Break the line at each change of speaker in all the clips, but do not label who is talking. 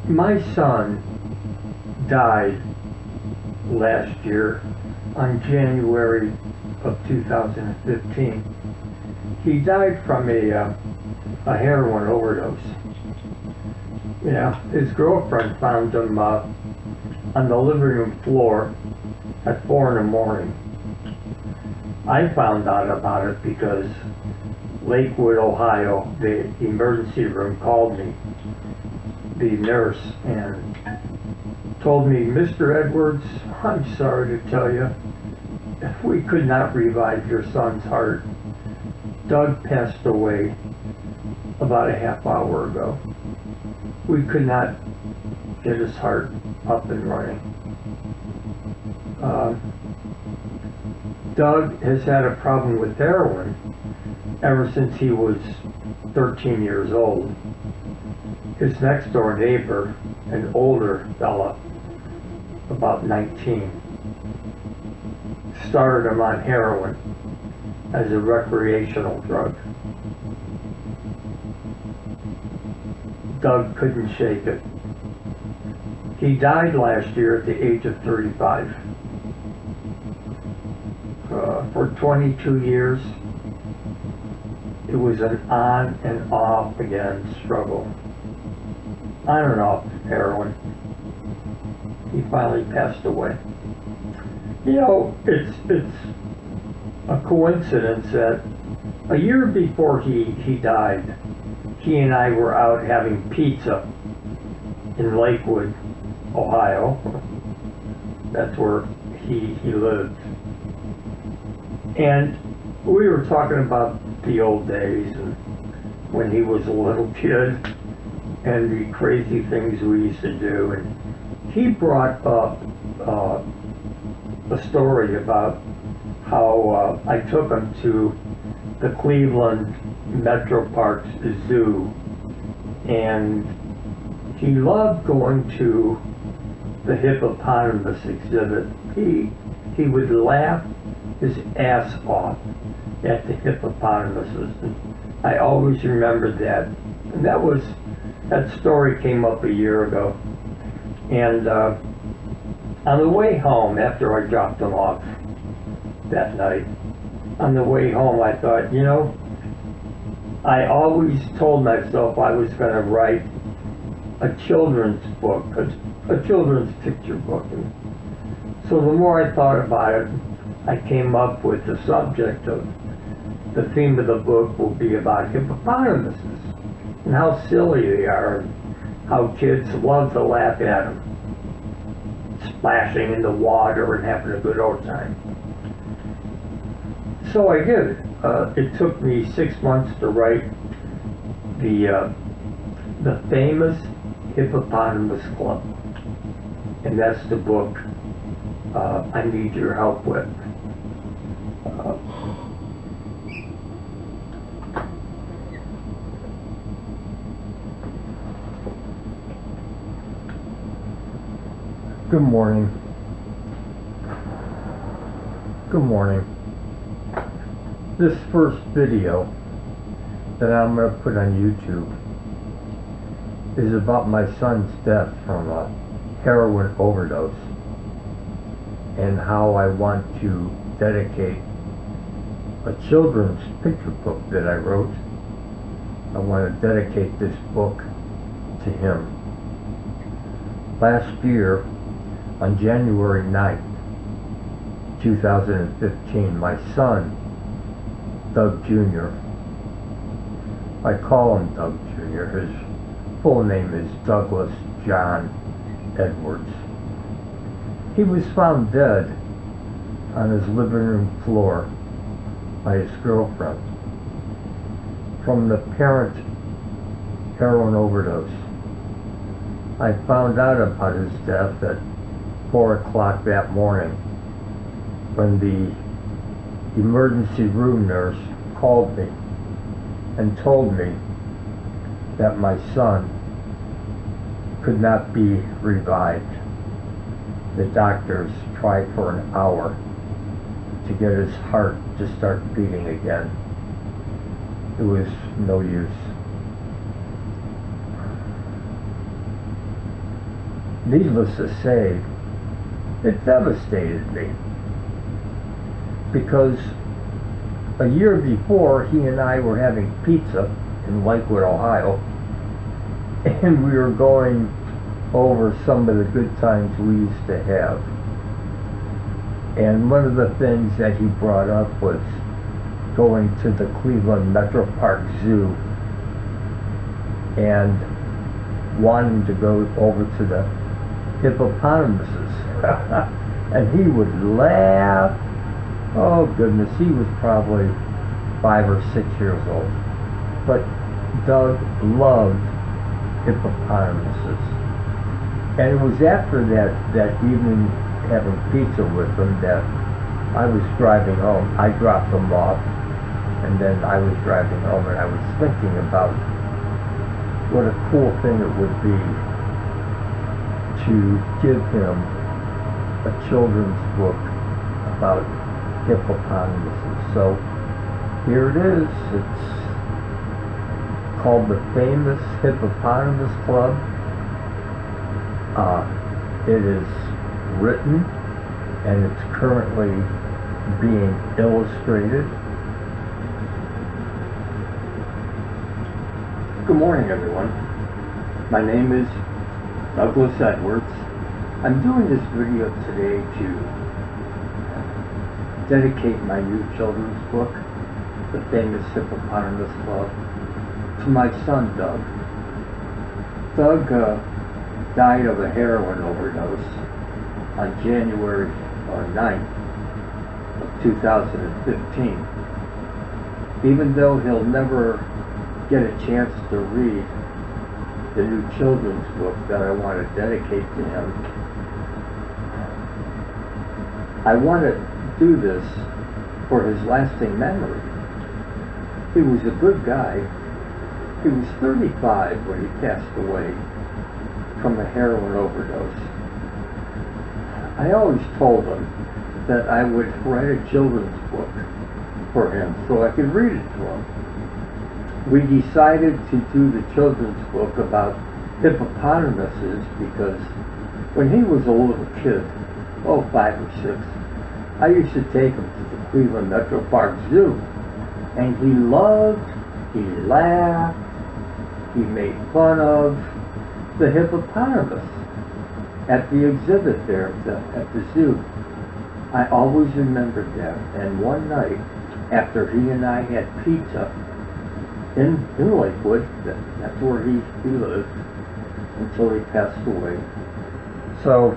My son died last year on January of 2015. He died from a heroin overdose. His girlfriend found him on the living room floor at 4 in the morning. I found out about it because Lakewood, Ohio, the emergency room called me, the nurse, and told me, "Mr. Edwards, I'm sorry to tell you, we could not revive your son's heart. Doug passed away about a half hour ago. We could not get his heart up and running." Doug has had a problem with heroin ever since he was 13 years old. His next door neighbor, an older fella, about 19, started him on heroin as a recreational drug. Doug couldn't shake it. He died last year at the age of 35. For 22 years, it was an on and off again struggle. On and off heroin. He finally passed away. It's a coincidence that a year before he died, he and I were out having pizza in Lakewood, Ohio. That's where he lived. And we were talking about the old days and when he was a little kid and the crazy things we used to do. And he brought up a story about how I took him to the Cleveland Metro Parks Zoo, and he loved going to the hippopotamus exhibit. He would laugh his ass off at the hippopotamuses, and I always remembered that. And that story came up a year ago. And on the way home, after I dropped him off that night, on the way home I thought, I always told myself I was going to write a children's book, a children's picture book. And so the more I thought about it, I came up with the subject of the theme of the book will be about hippopotamuses and how silly they are and how kids love to laugh at them, splashing in the water and having a good old time. So I did. It took me 6 months to write the famous Hippopotamus Club, and that's the book I need your help with. Good morning. Good morning. This first video that I'm going to put on YouTube is about my son's death from a heroin overdose and how I want to dedicate a children's picture book that I wrote. I want to dedicate this book to him. Last year, on January 9th, 2015, my son, Doug Jr., I call him Doug Jr., his full name is Douglas John Edwards. He was found dead on his living room floor by his girlfriend from the apparent heroin overdose. I found out about his death at 4 o'clock that morning when the emergency room nurse called me and told me that my son could not be revived. The doctors tried for an hour to get his heart to start beating again. It was no use. needless to say, it devastated me. Because a year before, he and I were having pizza in Lakewood, Ohio, and we were going over some of the good times we used to have. And one of the things that he brought up was going to the Cleveland Metro Park Zoo and wanting to go over to the hippopotamuses. And he would laugh. Oh goodness, he was probably 5 or 6 years old. But Doug loved hippopotamuses. And it was after that evening having pizza with him that I was driving home. I dropped him off, and then I was driving home, and I was thinking about what a cool thing it would be to give him a children's book about hippopotamuses. So here it is. It's called The Famous Hippopotamus Club. It is written and it's currently being illustrated. Good morning, everyone. My name is Douglas Edwards. I'm doing this video today to dedicate my new children's book, The Famous Hippopotamus Club, to my son, Doug. Doug died of a heroin overdose on January 9th of 2015. Even though he'll never get a chance to read the new children's book that I want to dedicate to him, I want to do this for his lasting memory. He was a good guy. He was 35 when he passed away from a heroin overdose. I always told him that I would write a children's book for him so I could read it to him. We decided to do the children's book about hippopotamuses because when he was a little kid, 5 or 6, I used to take him to the Cleveland Metro Park Zoo, and he loved, he laughed, he made fun of the hippopotamus at the exhibit there at the zoo. I always remembered that. And one night, after he and I had pizza in Lakewood, that's where he lived until he passed away. So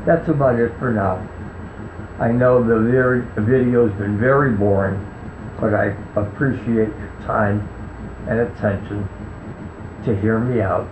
that's about it for now. I know the video's been very boring, but I appreciate your time and attention to hear me out.